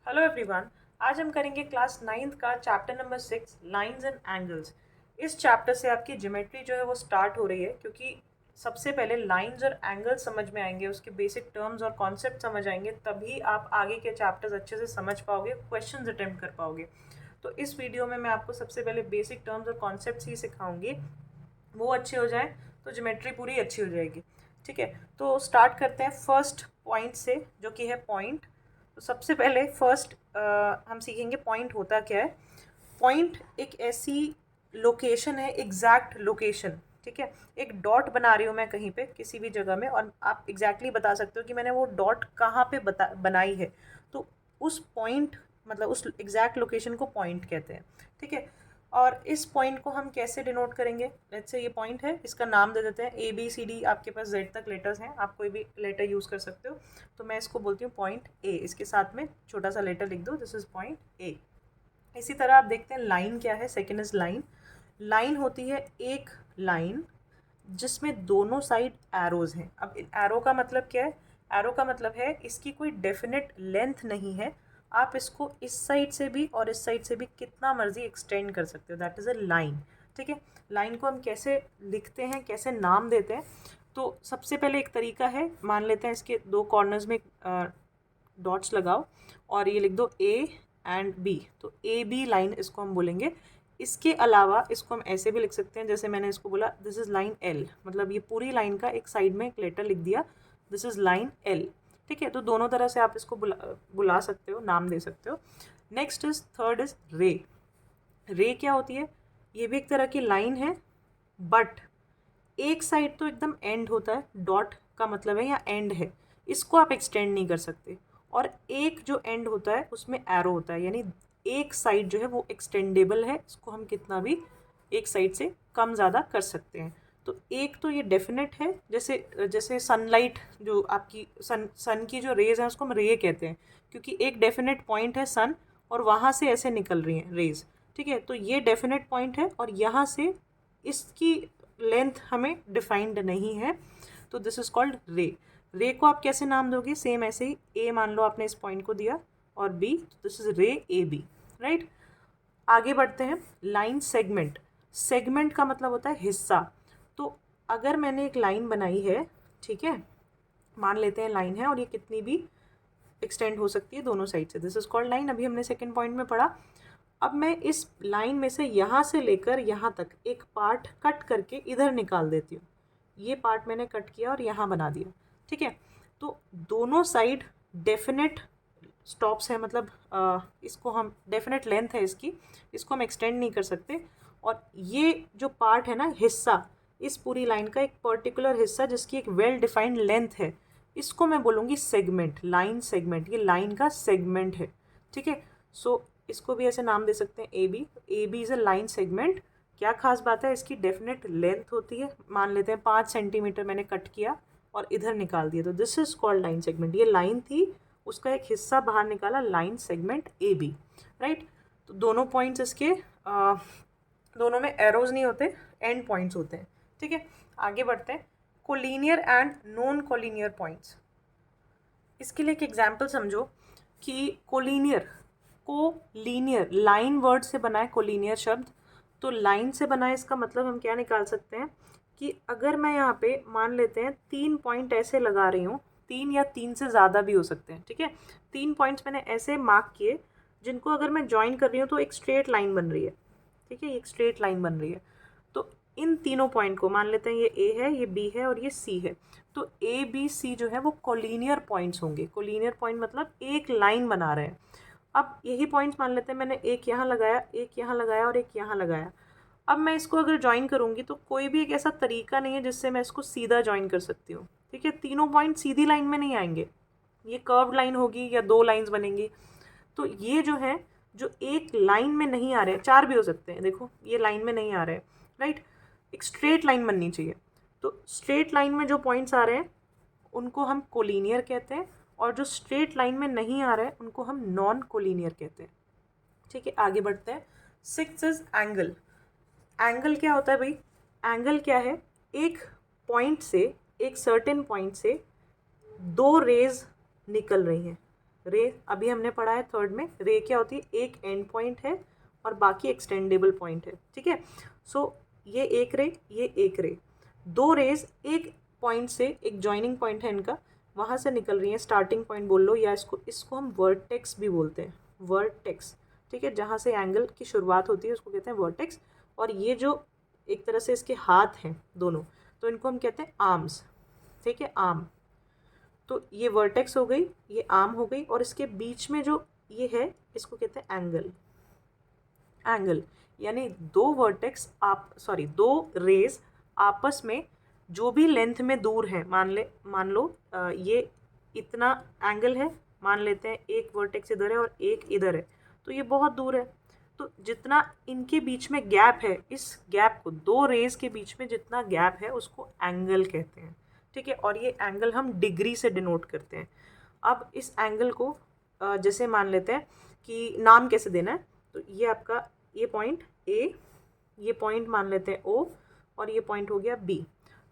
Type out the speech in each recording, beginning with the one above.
Hello everyone. आज हम करेंगे क्लास 9th का chapter number 6 lines and angles. इस चैप्टर से आपकी ज्योमेट्री जो है वो स्टार्ट हो रही है, क्योंकि सबसे पहले लाइंस और एंगल्स समझ में आएंगे, उसके बेसिक टर्म्स और कॉन्सेप्ट समझ आएंगे, तभी आप आगे के चैप्टर्स अच्छे से समझ पाओगे, क्वेश्चंस अटेम्प्ट कर पाओगे। तो इस वीडियो में मैं आपको सबसे पहले बेसिक टर्म्स और कॉन्सेप्ट्स ही सिखाऊंगी, वो अच्छे हो जाए तो ज्योमेट्री पूरी अच्छी हो जाएगी। ठीक है, तो स्टार्ट करते हैं फर्स्ट पॉइंट से, जो कि है पॉइंट। तो सबसे पहले फर्स्ट हम सीखेंगे पॉइंट होता क्या है। पॉइंट एक ऐसी लोकेशन है, एग्जैक्ट लोकेशन। ठीक है, एक डॉट बना रही हूँ मैं कहीं पे किसी भी जगह में, और आप एग्जैक्टली बता सकते हो कि मैंने वो डॉट कहाँ पे बनाई है। तो उस पॉइंट मतलब उस एग्जैक्ट लोकेशन को पॉइंट कहते हैं। ठीक है, और इस पॉइंट को हम कैसे डिनोट करेंगे। लेट्स से ये पॉइंट है, इसका नाम दे देते हैं ए बी सी डी। आपके पास जेड तक लेटर्स हैं, आप कोई भी लेटर यूज़ कर सकते हो। तो मैं इसको बोलती हूँ पॉइंट ए, इसके साथ में छोटा सा लेटर लिख दो, दिस इज पॉइंट ए। इसी तरह आप देखते हैं लाइन क्या है। Second is line. लाइन होती है एक लाइन जिसमें दोनों साइड एरोज हैं। अब एरो का मतलब क्या है। एरो का मतलब है इसकी कोई डेफिनेट लेंथ नहीं है, आप इसको इस साइड से भी और इस साइड से भी कितना मर्जी एक्सटेंड कर सकते हो, दैट इज़ अ लाइन। ठीक है, लाइन को हम कैसे लिखते हैं, कैसे नाम देते हैं। तो सबसे पहले एक तरीका है, मान लेते हैं इसके दो कॉर्नर्स में डॉट्स लगाओ और ये लिख दो ए एंड बी, तो ए बी लाइन इसको हम बोलेंगे। इसके अलावा इसको हम ऐसे भी लिख सकते हैं, जैसे मैंने इसको बोला दिस इज़ लाइन एल, मतलब ये पूरी लाइन का एक साइड में एक लेटर लिख दिया, दिस इज़ लाइन एल। ठीक है, तो दोनों तरह से आप इसको बुला सकते हो, नाम दे सकते हो। नेक्स्ट इज थर्ड इज रे। रे क्या होती है, ये भी एक तरह की लाइन है, बट एक साइड तो एकदम एंड होता है, डॉट का मतलब है यहाँ एंड है, इसको आप एक्सटेंड नहीं कर सकते। और एक जो एंड होता है उसमें एरो होता है, यानी एक साइड जो है वो एक्सटेंडेबल है, इसको हम कितना भी एक साइड से कम ज़्यादा कर सकते हैं। तो एक तो ये डेफिनेट है, जैसे जैसे सनलाइट, जो आपकी सन की जो रेज है उसको हम रे कहते हैं, क्योंकि एक डेफिनेट पॉइंट है सन और वहाँ से ऐसे निकल रही हैं रेज। ठीक है, तो ये डेफिनेट पॉइंट है और यहाँ से इसकी लेंथ हमें डिफाइंड नहीं है, तो दिस इज कॉल्ड रे। रे को आप कैसे नाम दोगे, सेम ऐसे ही, ए मान लो आपने इस पॉइंट को दिया और बी, दिस इज रे ए बी। राइट, आगे बढ़ते हैं। Line segment. सेगमेंट का मतलब होता है हिस्सा। तो अगर मैंने एक लाइन बनाई है, ठीक है, मान लेते हैं लाइन है और ये कितनी भी एक्सटेंड हो सकती है दोनों साइड से, दिस इज कॉल्ड लाइन। अभी हमने सेकेंड पॉइंट में पढ़ा। अब मैं इस लाइन में से यहाँ से लेकर यहाँ तक एक पार्ट कट करके इधर निकाल देती हूँ। ये पार्ट मैंने कट किया और यहाँ बना दिया। ठीक है, तो दोनों साइड डेफिनेट स्टॉप्स है, मतलब इसको हम डेफिनेट लेंथ है इसकी, इसको हम एक्सटेंड नहीं कर सकते। और ये जो पार्ट है ना, हिस्सा, इस पूरी लाइन का एक पर्टिकुलर हिस्सा जिसकी एक वेल डिफाइंड लेंथ है, इसको मैं बोलूँगी सेगमेंट, लाइन सेगमेंट। ये लाइन का सेगमेंट है। ठीक है, सो इसको भी ऐसे नाम दे सकते हैं A B. A B is a line segment. क्या खास बात है, इसकी डेफिनेट लेंथ होती है, मान लेते हैं 5 सेंटीमीटर मैंने कट किया और इधर निकाल दिया, तो this is called line segment. ये लाइन थी, उसका एक हिस्सा बाहर निकाला, line segment A B. Right, तो दोनों पॉइंट्स इसके दोनों में एरोज नहीं होते, एंड पॉइंट्स होते हैं। ठीक है, आगे बढ़ते हैं। Collinear and non collinear points. इसके लिए एक एग्जाम्पल समझो कि कोलिनियर, को लीनियर, लाइन वर्ड से बना है कोलिनियर शब्द। तो लाइन से बना है, इसका मतलब हम क्या निकाल सकते हैं कि अगर मैं यहाँ पे मान लेते हैं 3 पॉइंट ऐसे लगा रही हूँ, 3 या 3 से ज़्यादा भी हो सकते हैं। ठीक है, 3 पॉइंट्स मैंने ऐसे मार्क किए, जिनको अगर मैं ज्वाइन कर रही हूँ तो एक स्ट्रेट लाइन बन रही है। ठीक है, एक स्ट्रेट लाइन बन रही है। तो इन तीनों पॉइंट को मान लेते हैं, ये ए है, ये बी है और ये सी है। तो ए बी सी जो है वो कोलिनियर पॉइंट्स होंगे। कोलिनियर पॉइंट मतलब एक लाइन बना रहे हैं। अब यही पॉइंट्स मान लेते हैं, मैंने एक यहाँ लगाया, एक यहाँ लगाया और एक यहाँ लगाया। अब मैं इसको अगर ज्वाइन करूँगी तो कोई भी एक ऐसा तरीका नहीं है जिससे मैं इसको सीधा ज्वाइन कर सकती हूँ। ठीक है, तीनों पॉइंट सीधी लाइन में नहीं आएंगे, ये कर्व्ड लाइन होगी या दो लाइंस बनेंगी। तो ये जो है, जो एक लाइन में नहीं आ रहे हैं, चार भी हो सकते हैं, देखो ये लाइन में नहीं आ रहे हैं। राइट, एक स्ट्रेट लाइन बननी चाहिए। तो स्ट्रेट लाइन में जो पॉइंट्स आ रहे हैं उनको हम कोलिनियर कहते हैं, और जो स्ट्रेट लाइन में नहीं आ रहे हैं उनको हम नॉन कोलिनियर कहते हैं। ठीक है, आगे बढ़ते हैं। 6 इज एंगल। एंगल क्या होता है भाई, एंगल क्या है, एक पॉइंट से, एक सर्टेन पॉइंट से दो रेज निकल रही हैं। रे अभी हमने पढ़ा है थर्ड में, रे क्या होती है, एक एंड पॉइंट है और बाकी एक्सटेंडेबल पॉइंट है, ठीक है। सो ये एक रे, ये एक रे, दो रेज एक पॉइंट से, एक जॉइनिंग पॉइंट है इनका, वहाँ से निकल रही है, स्टार्टिंग पॉइंट बोल लो, या इसको हम वर्टेक्स भी बोलते हैं, वर्टेक्स, ठीक है। जहाँ से एंगल की शुरुआत होती है उसको कहते हैं वर्टेक्स। और ये जो एक तरह से इसके हाथ हैं दोनों, तो इनको हम कहते हैं आर्म्स, ठीक है, आर्म। तो ये वर्टेक्स हो गई, ये आर्म हो गई, और इसके बीच में जो ये है इसको कहते हैं एंगल। एंगल यानी दो वर्टेक्स दो रेज आपस में जो भी लेंथ में दूर है, मान लो ये इतना एंगल है, मान लेते हैं एक वर्टेक्स इधर है और एक इधर है, तो ये बहुत दूर है। तो जितना इनके बीच में गैप है, इस गैप को, दो रेज के बीच में जितना गैप है उसको एंगल कहते हैं, ठीक है। और ये एंगल हम डिग्री से डिनोट करते हैं। अब इस एंगल को जैसे मान लेते हैं कि नाम कैसे देना है, तो ये आपका ये पॉइंट ए, ये पॉइंट मान लेते हैं ओ, और ये पॉइंट हो गया बी।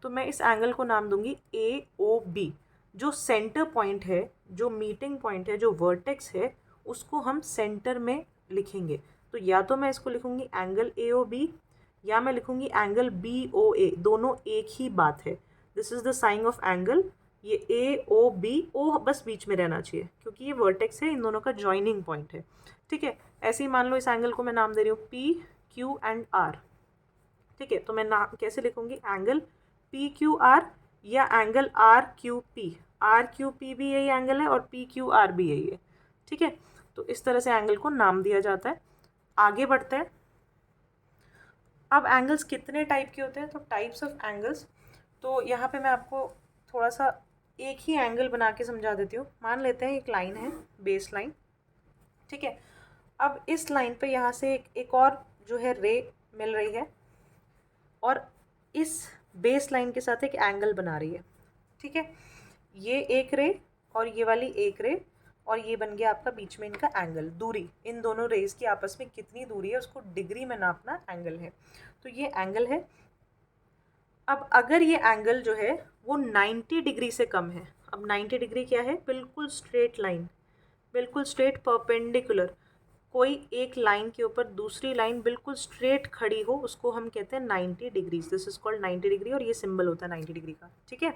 तो मैं इस एंगल को नाम दूंगी ए ओ बी। जो सेंटर पॉइंट है, जो मीटिंग पॉइंट है, जो वर्टेक्स है, उसको हम सेंटर में लिखेंगे। तो या तो मैं इसको लिखूंगी एंगल ए ओ बी, या मैं लिखूंगी एंगल बी ओ ए, दोनों एक ही बात है। This is the sign of angle. ये ए ओ बी, ओ बस बीच में रहना चाहिए क्योंकि ये वर्टेक्स है, इन दोनों का जॉइनिंग पॉइंट है, ठीक है। ऐसे ही मान लो इस एंगल को मैं नाम दे रही हूँ पी क्यू एंड आर, ठीक है। तो मैं नाम कैसे लिखूंगी, एंगल पी क्यू आर या angle R Q P. R Q P भी यही एंगल है और पी क्यू आर भी यही है, ठीक है। तो इस तरह से एंगल को नाम दिया जाता है। आगे बढ़ते हैं। अब एंगल्स कितने टाइप के होते हैं, तो टाइप्स ऑफ एंगल्स, तो यहाँ पे मैं आपको थोड़ा सा एक ही एंगल बना के समझा देती हूँ। मान लेते हैं एक लाइन है, बेस लाइन, ठीक है। अब इस लाइन पे यहाँ से एक और जो है रे मिल रही है, और इस बेस लाइन के साथ एक एंगल बना रही है, ठीक है। ये एक रे और ये वाली एक रे, और ये बन गया आपका बीच में इनका एंगल। दूरी इन दोनों रेज की आपस में कितनी दूरी है उसको डिग्री में नापना एंगल है। तो ये एंगल है। अब अगर ये एंगल जो है वो 90 डिग्री से कम है, अब 90 डिग्री क्या है, बिल्कुल स्ट्रेट लाइन, बिल्कुल स्ट्रेट परपेंडिकुलर, कोई एक लाइन के ऊपर दूसरी लाइन बिल्कुल स्ट्रेट खड़ी हो, उसको हम कहते हैं 90 degrees. This is called 90 degree, और ये सिंबल होता है 90 डिग्री का, ठीक है।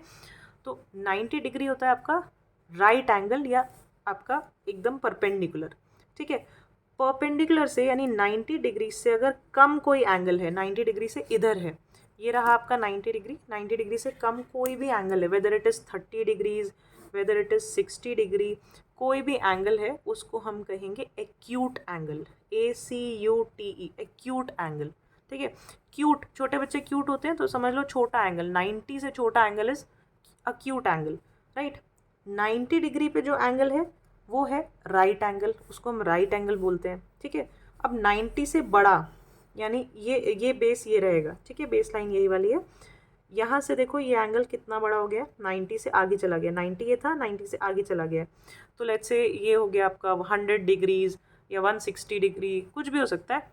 तो 90 डिग्री होता है आपका राइट एंगल, या आपका एकदम परपेंडिकुलर, ठीक है। परपेंडिकुलर से यानी 90 डिग्री से अगर कम कोई एंगल है, 90 डिग्री से इधर है, ये रहा आपका 90 डिग्री, 90 डिग्री से कम कोई भी एंगल है, whether it is 30 degrees, whether it is 60 degree, कोई भी एंगल है उसको हम कहेंगे acute angle, ACUTE, acute angle, ठीक है। क्यूट, छोटे बच्चे क्यूट होते हैं, तो समझ लो छोटा एंगल, 90 से छोटा angle is acute angle, right. 90 degree पे जो एंगल है वो है राइट एंगल, उसको हम राइट एंगल बोलते हैं, ठीक है। अब 90 से बड़ा, यानी ये बेस ये रहेगा, ठीक है, बेस लाइन यही वाली है। यहाँ से देखो ये एंगल कितना बड़ा हो गया, 90 से आगे चला गया, 90 ये था, 90 से आगे चला गया। तो लेट्स से ये हो गया आपका 100 डिग्रीज या 160 डिग्री, कुछ भी हो सकता है,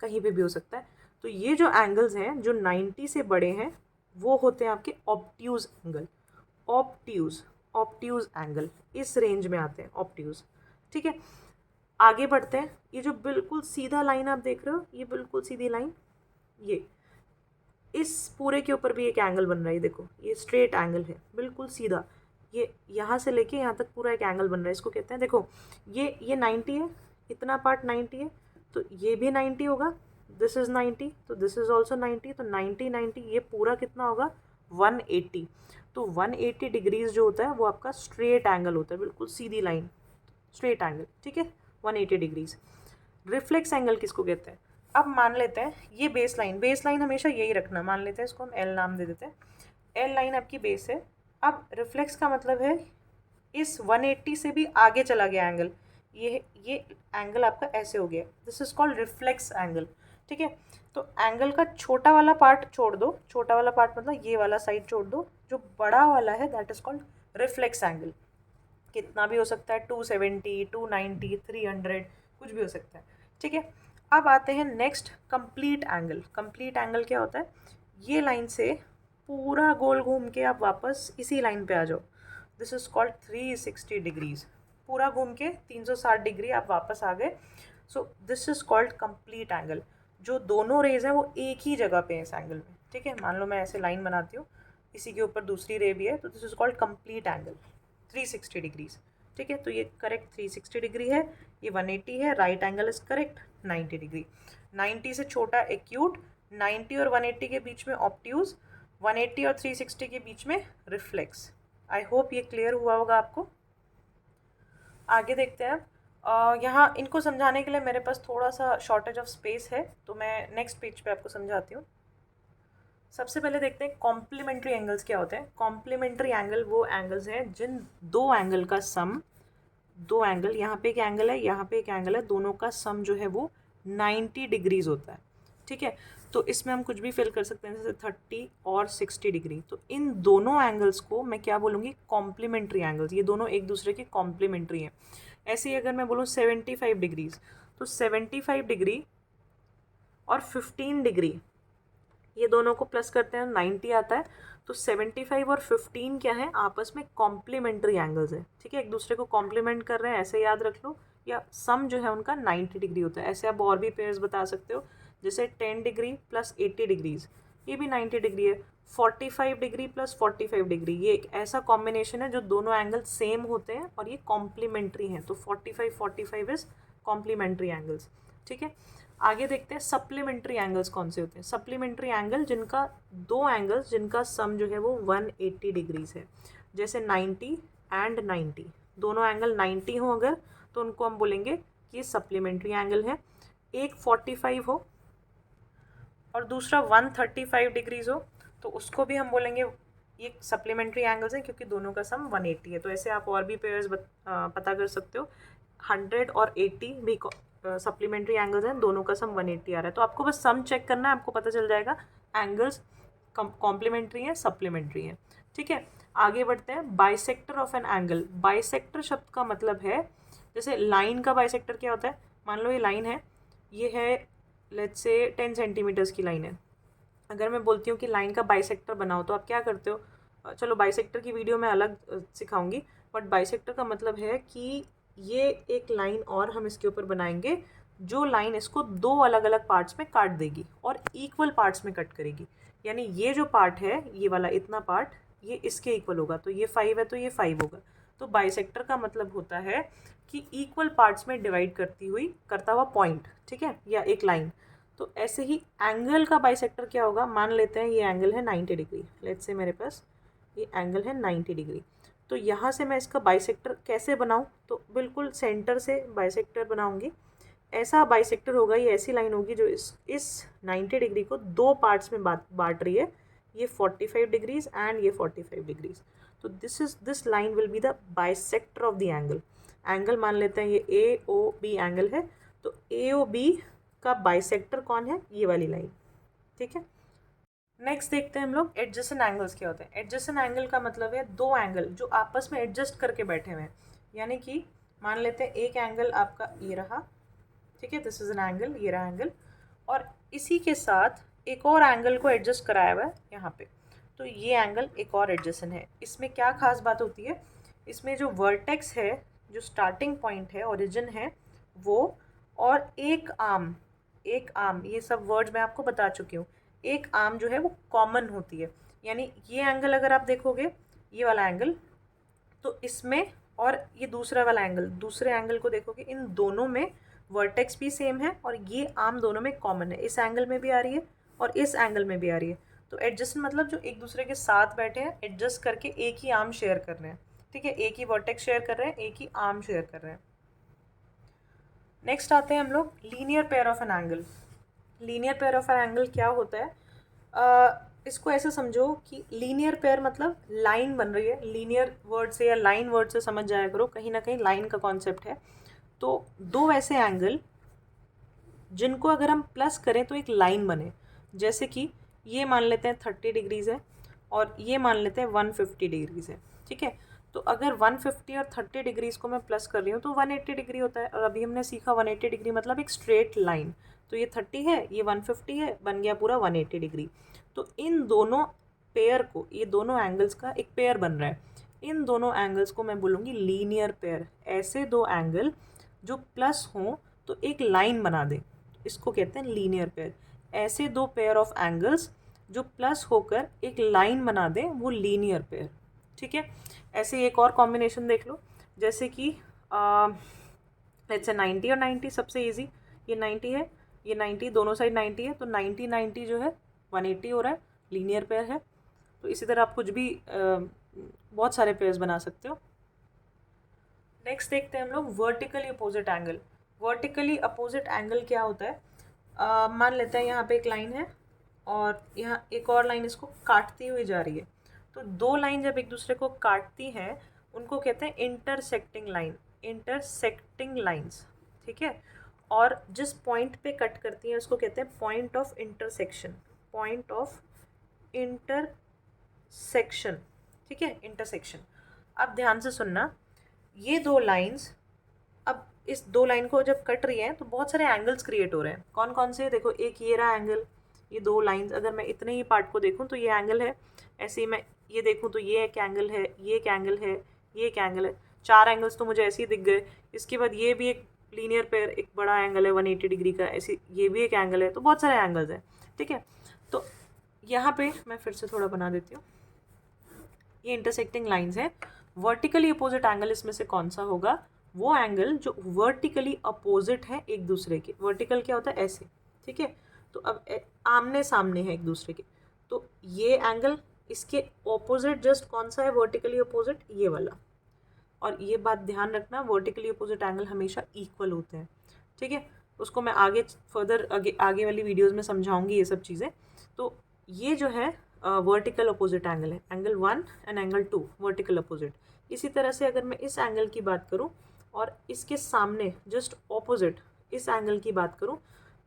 कहीं पे भी हो सकता है। तो ये जो एंगल्स हैं जो 90 से बड़े हैं वो होते हैं आपके ऑब्ट्यूज एंगल, ऑब्ट्यूज एंगल इस रेंज में आते हैं ऑब्ट्यूज, ठीक है। आगे बढ़ते हैं। ये जो बिल्कुल सीधा लाइन आप देख रहे हो, ये बिल्कुल सीधी लाइन, ये इस पूरे के ऊपर भी एक एंगल बन रहा है, देखो ये स्ट्रेट एंगल है बिल्कुल सीधा, ये यहाँ से लेके यहाँ तक पूरा एक एंगल बन रहा है, इसको कहते हैं, देखो ये 90 है, इतना पार्ट 90 है, तो ये भी 90 होगा, दिस इज़ 90, तो दिस इज़ ऑल्सो 90, तो 90 90 ये पूरा कितना होगा 180। तो 180 डिग्रीज जो होता है वो आपका स्ट्रेट एंगल होता है, बिल्कुल सीधी लाइन, स्ट्रेट एंगल, ठीक है, 180 डिग्रीज। रिफ्लेक्स एंगल किसको कहते हैं, अब मान लेते हैं ये बेस लाइन हमेशा यही रखना, मान लेते हैं इसको हम एल नाम दे देते हैं, एल लाइन आपकी बेस है। अब रिफ्लेक्स का मतलब है इस 180 से भी आगे चला गया एंगल, ये एंगल आपका ऐसे हो गया, this is called reflex angle, ठीक है। तो एंगल का छोटा वाला पार्ट छोड़ दो, छोटा वाला पार्ट मतलब ये वाला साइड छोड़ दो, जो बड़ा वाला है that is called reflex angle. कितना भी हो सकता है, 270, 290, 300, कुछ भी हो सकता है, ठीक है। अब आते हैं next complete angle. Complete angle क्या होता है, ये लाइन से पूरा गोल घूम के आप वापस इसी लाइन पे आ जाओ, दिस इज कॉल्ड 360 डिग्रीज, पूरा घूम के 360 डिग्री आप वापस आ गए। So this is called complete angle. जो दोनों रेज हैं वो एक ही जगह पे हैं इस एंगल में, ठीक है। मान लो मैं ऐसे लाइन बनाती हूँ, इसी के ऊपर दूसरी रे भी है, तो this is called complete angle 360 degrees, ठीक है। तो ये करेक्ट 360 डिग्री है, ये 180 है, right angle is correct 90 degree. 90 से छोटा एक्यूट, 90 और 180 के बीच में ऑब्ट्यूज, 180 और 360 के बीच में रिफ्लेक्स। आई होप ये क्लियर हुआ होगा आपको। आगे देखते हैं। यहाँ इनको समझाने के लिए मेरे पास थोड़ा सा शॉर्टेज ऑफ स्पेस है, तो मैं नेक्स्ट पेज पे आपको समझाती हूँ। सबसे पहले देखते हैं कॉम्प्लीमेंट्री एंगल्स क्या होते हैं। कॉम्प्लीमेंट्री एंगल वो एंगल्स हैं जिन दो एंगल का सम, दो एंगल, यहाँ पे एक एंगल है, यहाँ पे एक एंगल है, दोनों का सम जो है वो 90 डिग्रीज होता है, ठीक है। तो इसमें हम कुछ भी फिल कर सकते हैं, जैसे 30 और 60 डिग्री। तो इन दोनों एंगल्स को मैं क्या बोलूँगी, कॉम्प्लीमेंट्री एंगल्स। ये दोनों एक दूसरे के कॉम्प्लीमेंट्री हैं। ऐसे ही अगर मैं बोलूँ 75 डिग्रीज, तो 75 डिग्री और 15 डिग्री, ये दोनों को प्लस करते हैं 90 आता है। तो 75 और 15 क्या है, आपस में कॉम्प्लीमेंट्री एंगल्स है, ठीक है। एक दूसरे को कॉम्प्लीमेंट कर रहे हैं, ऐसे याद रख लो। या सम जो है उनका 90 डिग्री होता है। ऐसे आप और भी पेयर्स बता सकते हो, जैसे 10 डिग्री प्लस 80 डिग्रीज, ये भी 90 डिग्री है। 45 डिग्री प्लस 45 डिग्री, ये एक ऐसा कॉम्बिनेशन है जो दोनों एंगल सेम होते हैं और ये कॉम्प्लीमेंट्री हैं। तो 45 इज कॉम्प्लीमेंट्री एंगल्स, ठीक है। आगे देखते हैं सप्लीमेंट्री एंगल्स कौन से होते हैं। सप्लीमेंट्री एंगल जिनका दो एंगल्स जिनका सम जो है वो 180 डिग्रीज है, जैसे 90 एंड 90, दोनों एंगल 90 हो अगर, तो उनको हम बोलेंगे कि ये सप्लीमेंट्री एंगल है। एक 45 हो और दूसरा 135 डिग्रीज हो, तो उसको भी हम बोलेंगे ये सप्लीमेंट्री एंगल्स हैं, क्योंकि दोनों का सम 180 है। तो ऐसे आप और भी पेयर्स पता कर सकते हो। 100 और 80 भी सप्लीमेंट्री एंगल्स हैं, दोनों का सम 180 आ रहा है। तो आपको बस सम चेक करना है, आपको पता चल जाएगा एंगल्स कॉम्प्लीमेंट्री हैं, सप्लीमेंट्री हैं, ठीक है। आगे बढ़ते हैं। Bisector of an angle. Bisector शब्द का मतलब है, जैसे लाइन का बाइसेक्टर क्या होता है, मान लो ये लाइन है, ये है लेट्स से 10 सेंटीमीटर्स की लाइन है। अगर मैं बोलती हूँ कि लाइन का बाइसेक्टर बनाओ, तो आप क्या करते हो, चलो बाइसेक्टर की वीडियो मैं अलग सिखाऊंगी, बट बाइसेक्टर का मतलब है कि ये एक लाइन और हम इसके ऊपर बनाएंगे, जो लाइन इसको दो अलग अलग पार्ट्स में काट देगी और इक्वल पार्ट्स में कट करेगी। यानी ये जो पार्ट है, ये वाला इतना पार्ट, ये इसके इक्वल होगा, तो ये 5 है तो ये 5 होगा। तो बाइसेक्टर का मतलब होता है कि इक्वल पार्ट्स में डिवाइड करता हुआ पॉइंट, ठीक है, या एक लाइन। तो ऐसे ही एंगल का बाइसेक्टर क्या होगा, मान लेते हैं ये एंगल है 90 डिग्री, लेट्स से मेरे पास ये एंगल है 90 डिग्री। तो यहाँ से मैं इसका बाइसेक्टर कैसे बनाऊँ, तो बिल्कुल सेंटर से बाइसेक्टर बनाऊँगी। ऐसा बाइसेक्टर होगा, ये ऐसी लाइन होगी जो इस 90 डिग्री को दो पार्ट्स में बांट रही है, ये 45 डिग्रीज एंड ये 45 डिग्रीज। तो this line will be the bisector of the angle. Angle मान लेते हैं ये AOB एंगल है, तो AOB का बाइसेक्टर कौन है, ये वाली लाइन, ठीक है। नेक्स्ट देखते हैं हम लोग एडजेसेंट एंगल्स क्या होते हैं। एडजेसेंट एंगल का मतलब है दो एंगल जो आपस में एडजस्ट करके बैठे हुए हैं। यानी कि मान लेते हैं एक एंगल आपका ये रहा, ठीक है, दिस इज एन एंगल, ये रहा एंगल, और इसी के साथ एक और एंगल को एडजस्ट कराया हुआ है यहाँ पे, तो ये एंगल एक और एडजेसेंट है। इसमें क्या खास बात होती है, इसमें जो वर्टेक्स है, जो स्टार्टिंग पॉइंट है, ओरिजिन है वो, और एक आर्म, ये सब वर्ड्स मैं आपको बता चुकी हूँ, एक आर्म जो है वो कॉमन होती है। यानी ये एंगल अगर आप देखोगे, ये वाला एंगल, तो इसमें और ये दूसरा वाला एंगल, दूसरे एंगल को देखोगे, इन दोनों में वर्टेक्स भी सेम है और ये आर्म दोनों में कॉमन है। इस एंगल में भी आ रही है और इस एंगल में भी आ रही है। तो एडजस्टेंट मतलब जो एक दूसरे के साथ बैठे हैं, एडजस्ट करके एक ही आर्म शेयर कर रहे हैं, ठीक है, एक ही वर्टेक्स शेयर कर रहे हैं, एक ही आर्म शेयर कर रहे हैं। नेक्स्ट आते हैं हम लोग linear pair of an angle. Linear pair of an angle क्या होता है, इसको ऐसे समझो कि लीनियर पेयर मतलब लाइन बन रही है। लीनियर वर्ड से या लाइन वर्ड से समझ जाया करो, कहीं ना कहीं लाइन का कॉन्सेप्ट है। तो दो ऐसे एंगल जिनको अगर हम प्लस करें तो एक लाइन बने, जैसे कि ये मान लेते हैं 30 डिग्रीज है और ये मान लेते हैं 150 डिग्रीज है, ठीक है। तो अगर 150 और 30 डिग्रीज को मैं प्लस कर रही हूँ तो 180 डिग्री होता है। और अभी हमने सीखा 180 डिग्री मतलब एक स्ट्रेट लाइन। तो ये 30 है, ये 150 है, बन गया पूरा 180 डिग्री। तो इन दोनों पेयर को, ये दोनों एंगल्स का एक पेयर बन रहा है। इन दोनों एंगल्स को मैं बोलूँगी लीनियर पेयर। ऐसे दो एंगल जो प्लस हों तो एक लाइन बना दें, इसको कहते हैं लीनियर पेयर। ऐसे दो पेयर ऑफ एंगल्स जो प्लस होकर एक लाइन बना दें, वो लीनियर पेयर। ठीक है, ऐसे एक और कॉम्बिनेशन देख लो, जैसे कि लेट्स से 90 और 90 सबसे इजी। ये 90 है, ये 90, दोनों साइड 90 है, तो 90 90 जो है 180 हो रहा है, लीनियर पेयर है। तो इसी तरह आप कुछ भी बहुत सारे पेयर्स बना सकते हो। नेक्स्ट देखते हैं हम लोग vertically opposite angle. Vertically opposite angle क्या होता है? मान लेते हैं यहाँ पे एक लाइन है और यहाँ एक और लाइन इसको काटती हुई जा रही है। तो दो लाइन जब एक दूसरे को काटती हैं उनको कहते हैं इंटरसेक्टिंग लाइन, इंटरसेक्टिंग लाइंस। ठीक है, और जिस पॉइंट पे कट करती हैं उसको कहते हैं point of intersection, point of intersection. ठीक है, इंटरसेक्शन। अब ध्यान से सुनना, ये दो लाइंस, अब इस दो लाइन को जब कट रही है तो बहुत सारे एंगल्स क्रिएट हो रहे हैं। कौन कौन से? देखो, एक ये रहा एंगल, ये दो लाइंस, अगर मैं इतने ही पार्ट को देखूं तो ये एंगल है। ऐसे ही मैं ये देखूं तो ये एक एंगल है, ये एक एंगल है, ये एक एंगल है। चार एंगल्स तो मुझे ऐसे ही दिख गए। इसके बाद ये भी एक लीनियर पेयर, एक बड़ा एंगल है 180 डिग्री का, ऐसे ये भी एक एंगल है। तो बहुत सारे एंगल्स हैं। ठीक है, तो यहाँ पे मैं फिर से थोड़ा बना देती हूँ। ये इंटरसेक्टिंग लाइंस है। वर्टिकली अपोजिट एंगल इसमें से कौन सा होगा? वो एंगल जो वर्टिकली अपोजिट है एक दूसरे के। वर्टिकल क्या होता है? ऐसे। ठीक है, तो अब आमने सामने है एक दूसरे के, तो ये एंगल इसके ऑपोजिट जस्ट कौन सा है वर्टिकली अपोजिट? ये वाला। और ये बात ध्यान रखना, वर्टिकली अपोजिट एंगल हमेशा इक्वल होते हैं। ठीक है, उसको मैं आगे फर्दर आगे वाली वीडियोज़ में समझाऊंगी ये सब चीज़ें। तो ये जो है वर्टिकल अपोजिट एंगल है, angle 1 and angle 2 vertical opposite. इसी तरह से अगर मैं इस एंगल की बात करूं और इसके सामने जस्ट ऑपोजिट इस एंगल की बात करूं,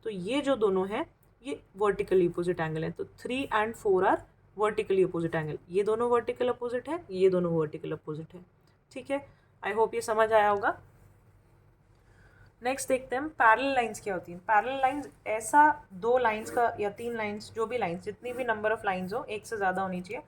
तो ये जो दोनों हैं ये वर्टिकली अपोजिट एंगल है। तो 3 and 4 are vertically opposite angle. ये दोनों वर्टिकल अपोजिट है, ये दोनों वर्टिकल अपोजिट है। ठीक है, आई होप ये समझ आया होगा। नेक्स्ट देखते हैं पैरेलल लाइंस क्या होती हैं। पैरेलल लाइंस ऐसा दो लाइंस का या तीन लाइंस, जो भी लाइंस, जितनी भी नंबर ऑफ लाइंस हो, एक से ज़्यादा होनी चाहिए,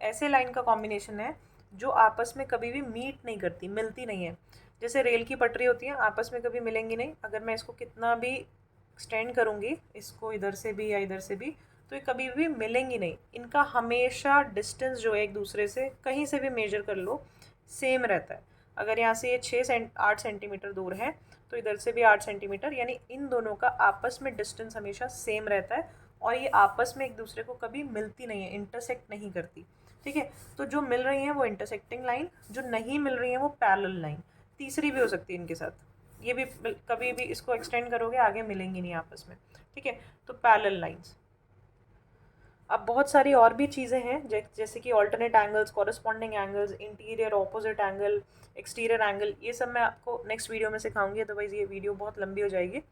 ऐसे लाइन का कॉम्बिनेशन है जो आपस में कभी भी मीट नहीं करती, मिलती नहीं है। जैसे रेल की पटरी होती है, आपस में कभी मिलेंगी नहीं। अगर मैं इसको कितना भी एक्सटेंड करूँगी, इसको इधर से भी या इधर से भी, तो ये कभी भी मिलेंगी नहीं। इनका हमेशा डिस्टेंस जो है एक दूसरे से, कहीं से भी मेजर कर लो, सेम रहता है। अगर यहाँ से ये 8 सेंटीमीटर दूर है तो इधर से भी 8 सेंटीमीटर, यानी इन दोनों का आपस में डिस्टेंस हमेशा सेम रहता है और ये आपस में एक दूसरे को कभी मिलती नहीं है, इंटरसेक्ट नहीं करती। ठीक है, तो जो मिल रही हैं वो इंटरसेक्टिंग लाइन, जो नहीं मिल रही हैं वो पैरेलल लाइन। तीसरी भी हो सकती है इनके साथ, ये भी कभी भी इसको एक्सटेंड करोगे आगे मिलेंगी नहीं आपस में। ठीक है, तो पैरेलल लाइंस। अब बहुत सारी और भी चीज़ें हैं, जैसे कि alternate angles, corresponding angles, interior opposite angle, exterior angle, ये सब मैं आपको नेक्स्ट वीडियो में सिखाऊंगी, अदरवाइज़ ये वीडियो बहुत लंबी हो जाएगी।